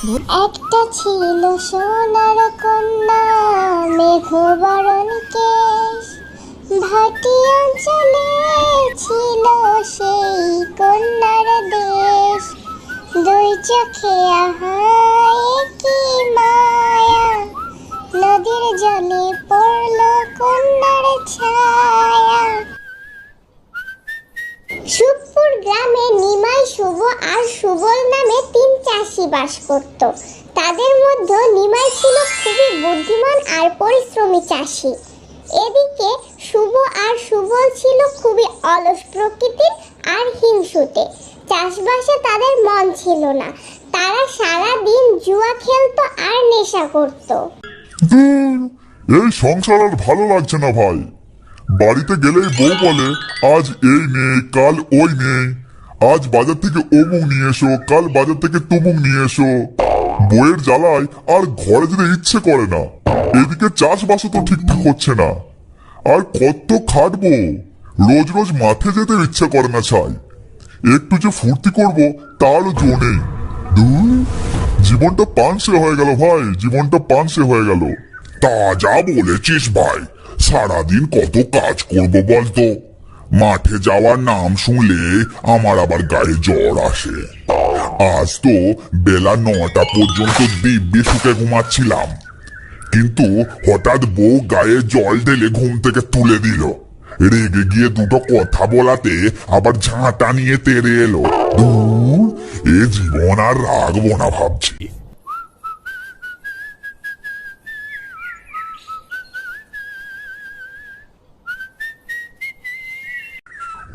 একটা ছিল সোনার কন্যা মেঘবরণ কেশ, ভাটি অঞ্চলে ছিল সেই কন্যার দেশ। দুই চোখে আহায় কি মায়া, নদীর জলে পড়ল কন্যার ছায়া। সুখপুর গ্রামে নিমাই, শুভ আর সুবল নামে তিন চাষি বাস করত। তাদের মধ্যে নিমাই ছিল খুবই বুদ্ধিমান আর পরিশ্রমী চাষি। এদিকে শুভ আর সুবল ছিল খুবই অলস প্রকৃতির আর হিংসুটে। চাষবাসে তাদের মন ছিল না। তারা সারা দিন জুয়া খেলতো আর নেশা করত। এই সংসার আর ভালো লাগছে না ভাই। বাড়িতে গেলেই বউ বলে আজ এই নেই, কাল ওই নেই, আজ বাজার থেকে অমুক নিয়ে এসো, কাল বাজার থেকে তমুক নিয়ে এসো। বইয়ের জ্বালায় আর ঘরে যেতে ইচ্ছে করে না। এদিকে চাষবাসও তো ঠিকঠাক হচ্ছে না। আর কত খাটবো, রোজ রোজ মাঠে যেতে ইচ্ছে করে না। ছাই একটু যে ফুর্তি করবো তারও জো নেই। জীবনটা পানসে হয়ে গেল ভাই, জীবনটা পানসে হয়ে গেল। তা যা বলেছিস ভাই, সারাদিন কত কাজ করবো বলতো। মাঠে যাওয়ার নাম শুনলে আমার আবার গায়ে জ্বর আসে। আজ তো বেলা 9টা পর্যন্ত দিব্যি সুখে ঘুমাচ্ছিলাম, কিন্তু হঠাৎ বউ গায়ে জল ঢেলে ঘুম থেকে তুলে দিল। রেগে গিয়ে দুটো কথা বলাতে আবার ঝাঁটা নিয়ে তেড়ে এলো। এ জীবন আর রাখবো না ভাবছি।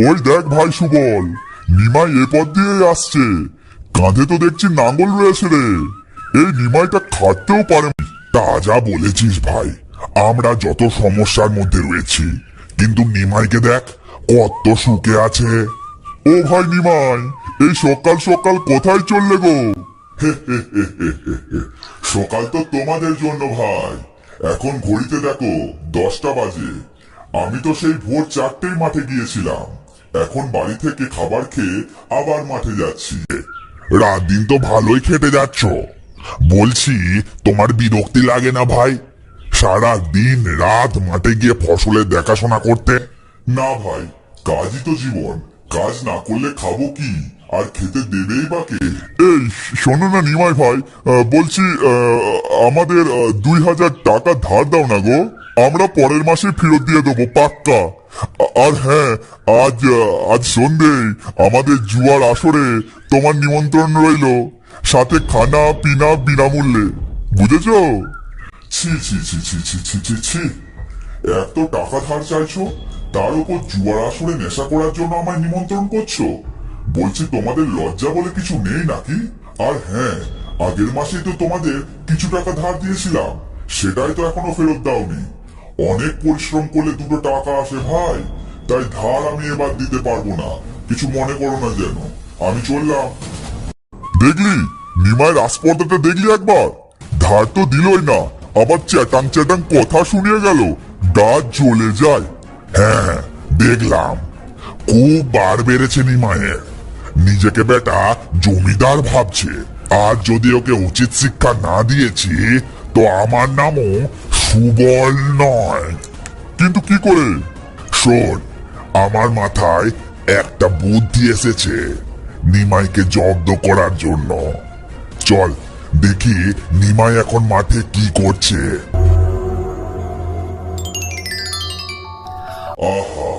ওই দেখ ভাই সুবল, নিমাই এ পথ দিয়ে আসছে। কাঁধে তো দেখছি নাঙ্গল রয়েছে রে। এই নিমাইটা খাটতেও পারে। তা যা বলেছিস ভাই, আমরা যত সমস্যার মধ্যে রয়েছি, কিন্তু নিমাইকে দেখ কত সুখে আছে। ও ভাই নিমাই, এই সকাল সকাল কোথায় চললে গো? সকাল তো তোমাদের জন্য ভাই। এখন ঘড়িতে দেখো 10টা বাজে। আমি তো সেই ভোর 4টেই মাঠে গিয়েছিলাম। এখন বাড়ি থেকে খাবার খেয়ে আবার মাঠে যাচ্ছি। রাত দিন তো ভালোই খেটে যাচ্ছ। বলছি তোমার বিরক্তি লাগে না ভাই, সারা দিন রাত মাঠে গিয়ে ফসলের দেখাশোনা করতে? না ভাই, কাজই তো জীবন। কাজ না করলে খাবো কি, আর খেতে দেবেই বা কে? এই শোনো না নিমাই ভাই, বলছি আমাদের 2000 টাকা ধার দাও না গো। আমরা পরের মাসে ফেরত দিয়ে দেবো পাক্কা। আর হ্যাঁ, আজ সন্ধ্যেই আমাদের জুয়ার আসরে তোমার নিমন্ত্রণ রইল, সাথে খানা পিনা বিনামূল্যে, বুঝেছো? ছি ছি ছি ছি ছি ছি ছি ছি, এত টাকা ধার চাইছো, তার উপর জুয়ার আসরে নেশা করার জন্য আমায় নিমন্ত্রণ করছো? বলছি তোমাদের লজ্জা বলে কিছু নেই নাকি? আর হ্যাঁ, আগের মাসেই তো তোমাদের কিছু টাকা ধার দিয়েছিলাম, সেটাই তো এখনো ফেরত দাওনি। অনেক পরিশ্রম করলে দুটো টাকা আসে ভাই, তাই ধার আমি এবার দিতে পারবো না, কিছু মনে করো না যেন। আমি চললাম। দেখলি নিমাইয়ের আসপর্দাটা দেখলি একবার? ধার তো দিলই না, আবার চ্যাটাং চ্যাটাং কথা শুনিয়ে গেল, গা জ্বলে যায়। হ্যাঁ দেখলাম, খুব বার বেড়েছে নিমাইয়ের। নিজেকে বেটা জমিদার ভাবছে। আর যদি ওকে উচিত শিক্ষা না দিয়েছি, তো আমার নামও সুবল নয়। কিন্তু কি করে? শোন, আমার মাথায় একটা বুদ্ধি এসেছে নিমাইকে জব্দ করার জন্য। চল দেখি নিমাই এখন মাঠে কি করছে। আহা,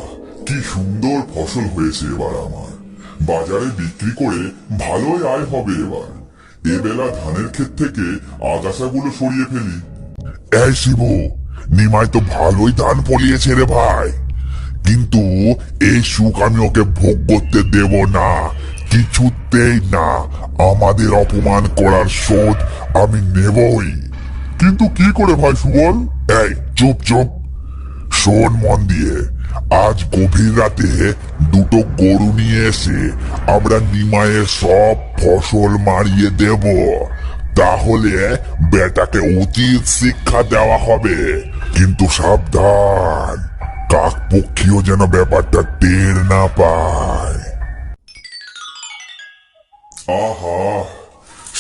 কি সুন্দর ফসল হয়েছে এবার আমার। বাজারে বিক্রি করে ভালোই আয় হবে এবার। এবেলা ধানের ক্ষেত থেকে আগাছাগুলো সরিয়ে ফেলি। এই শিবু, নিমাই তো ভালোই ধান ফলিয়েছে রে ভাই, কিন্তু এই সুখ আমি ওকে ভোগ করতে দেব না, কিছুতেই না। আমাদের অপমান করার শোধ আমি নেবই। কিন্তু কি করে ভাই সুবল? এই চুপ চুপ, শোন মন দিয়ে। আজ গভীর রাতে দুটো গরু নিয়ে এসে আমরা নিমাইয়ের সব ফসল মারিয়ে দেব। তাহলে বেটাকে উচিত শিক্ষা দেওয়া হবে। কিন্তু সাবধান, কাকপক্ষীও যেন ব্যাপারটা টের না পায়। আহা,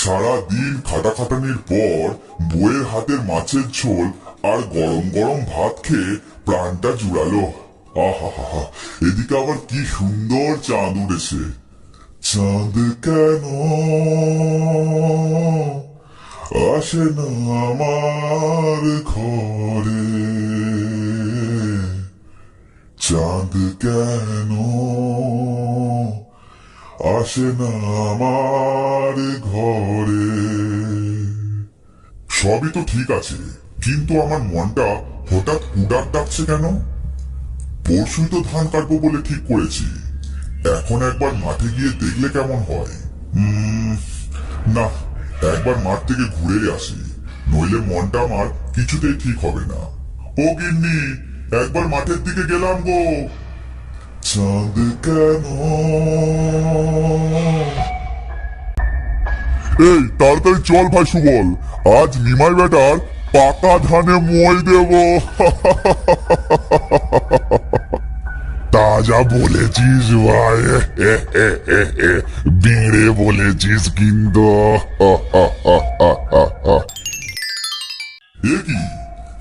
সারা দিন খাটাখাটানির পর বউয়ের হাতের মাছের ঝোল আর গরম গরম ভাত খেয়ে প্রাণটা জুড়ালো। আহা, এদিকে আবার কি সুন্দর চাঁদ উঠেছে। চাঁদ কেন আসে না আমার ঘরে, চাঁদ কেন আসে না আমার ঘরে। সবই তো ঠিক আছে, কিন্তু আমার মনটা হঠাৎ উদার ডাকছে কেন? পরশুই তো ধান কাটবো বলে ঠিক করেছি, এখন একবার মাঠে গিয়ে দেখলে কেমন হয়? না, একবার মাঠ থেকে ঘুরে আসি, নইলে মনটা আমার কিছুতেই ঠিক হবে না। ও গিন্নি, একবার মাঠের দিকে গেলাম গো। চাঁদ কেন, এই তাড়াতাড়ি চল ভাই সুবল, আজ নিমাই বেটার পাকা ধানে মই দেব। তা যা বলেছিস ভাই, বেড়ে বলেছিস কিন্তু। এ কি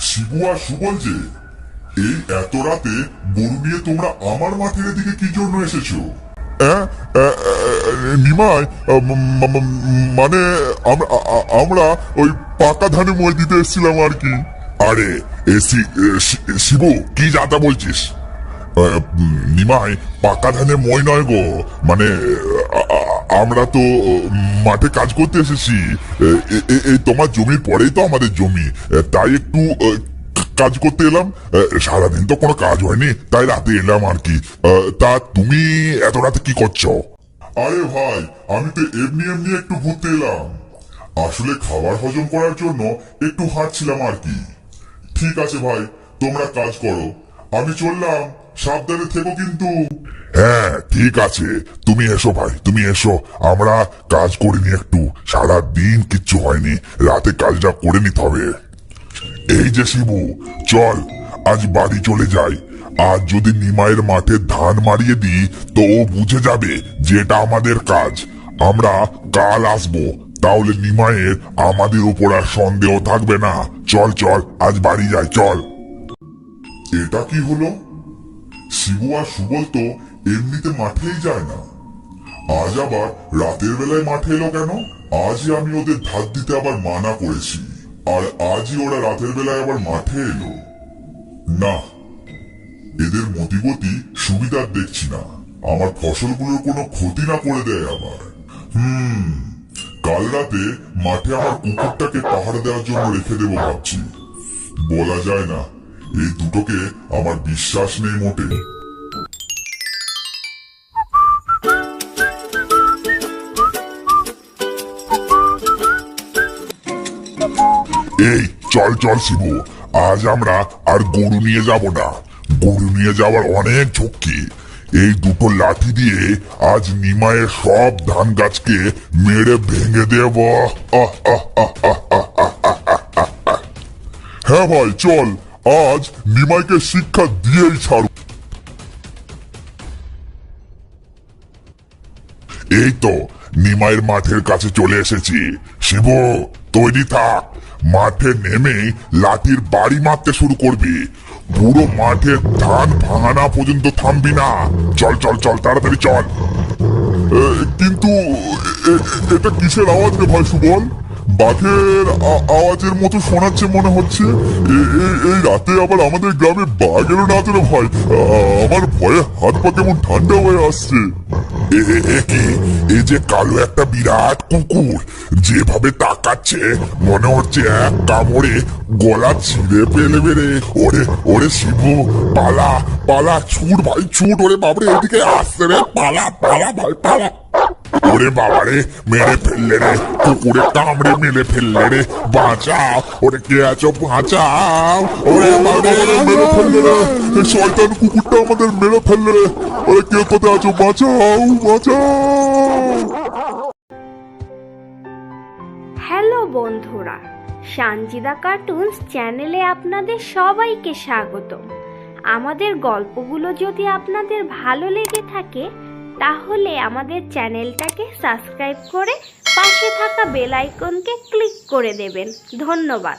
শিবু আর সুবল যে, এই এত রাতে গরু নিয়ে তোমরা আমার মাঠের দিকে কি জন্য এসেছো? নিমাই, মানে আমরা ওই পাকা ধানে মই দিতে এসেছিলাম আর কি। আরে শিবু, কি যাতা বলছিস? নিমাই, পাকা ধানে মই নয় গো, মানে আমরা তো মাঠে কাজ করতে এসেছি। এই তোমার জমির পরেই তো আমাদের জমি, তাই একটু কাজ করতে এলাম। সারাদিন তো কোনো কাজ হয়নি, তাই রাতে এলাম আর কি। তা তুমি এত রাতে কি করছো? আরে ভাই, আমি তো এমনি এমনি একটু ঘুরতে এলাম, আসলে খাবার হজম করার জন্য একটু হাঁটছিলাম আর কি। ঠিক আছে ভাই, তোমরা কাজ করো, আমি চললাম, সাবধানে থেকো কিন্তু। হ্যাঁ ঠিক আছে, তুমি এসো ভাই, তুমি এসো, আমরা কাজ করিনি একটু, সারা দিন কিচ্ছু হয়নি, রাতে কাজটা করে নিতে হবে। এই যে শিবু, চল আজ বাড়ি চলে যাই। আজ যদি নিমাইয়ের মাঠে ধান মারিয়ে দিই তো ও বুঝে যাবে যে এটা আমাদের কাজ। আমরা কাল আসবো, তাহলে নিমাইয়ের আমাদের উপর আর সন্দেহ থাকবে না। চল চল, আজ বাড়ি যাই, চল। এটা কি হলো? শিবু আর সুবল তো এমনিতে মাঠেই যায় না, আজ আবার রাতের বেলায় মাঠে এলো কেন? আজই আমি ওদের ধার দিতে আবার মানা করেছি, আর আজই ওরা রাতের বেলায় আবার মাঠে এলো। না, এদের মতিগতি সুবিধার দেখছি না, আমার ফসলগুলোর কোনো ক্ষতি না করে দেয় আবার। কাল রাতে মাঠে আমার কুকুরটাকে পাহাড় দেওয়ার জন্য রেখে দেবো ভাবছি। বলা যায় না, এই দুটোকে আমার বিশ্বাস নেই মোটে। এই চল চল শিবু, আজ আমরা আর গরু নিয়ে যাব না, গরু নিয়ে যাওয়ার অনেক ঝক্কি। এই দুটো লাঠি দিয়ে আজ নিমাইয়ের সব ধান গাছকে মেরে ভেঙে দেব। হ্যাঁ ভাই চল, আজ নিমাইকে শিক্ষা দিয়েই ছাড়ব। এই তো নিমাইয়ের মাঠের কাছে চলে এসেছি। শিবু তৈরি থাক, মাঠে নেমে লাঠির বাড়ি মারতে শুরু করবি, পুরো মাঠে ধান ভাঙানা পর্যন্ত থামবি না। চল চল চল, তাড়াতাড়ি চল। কিন্তু এটা কিসের আওয়াজ রে ভাই সুবল? বাঘের আওয়াজের মতো শোনাচ্ছে মনে হচ্ছে। এই রাতে আবার আমাদের গ্রামে বাঘেরও নাচ রে ভাই, আমার ভয়ে হাত পা কেমন ঠান্ডা হয়ে আসছে। এই যে কালো একটা বিরাট কুকুর যেভাবে তাকাচ্ছে, মনে হচ্ছে এক কামড়ে গলা ছিঁড়ে ফেলবে রে। ওরে ওরে শিবু, পালা পালা, ছুট ভাই ছুট, ওরে বাবরে এদিকে আসছে রে, পালা পালা ভাই পালা। ওরে বাবারে, মেরে ফেললে রে, কুকুরে কামড়ে মেরে ফেললে রে, বাঁচাও, ওরে কে আছো বাঁচাও। ওরে বাবারে মেরে ফেললে রে, এই শয়তান কুকুরটা আমাদের মেরে ফেললে রে, ওরে কে কোথায় আছো বাঁচাও বাঁচাও। হ্যালো বন্ধুরা, সানজিদা কার্টুনস চ্যানেলে আপনাদের সবাইকে স্বাগত। আমাদের গল্পগুলো যদি আপনাদের ভালো লেগে থাকে তাহলে আমাদের চ্যানেলটাকে সাবস্ক্রাইব করে পাশে থাকা বেল আইকনকে ক্লিক করে দেবেন। ধন্যবাদ।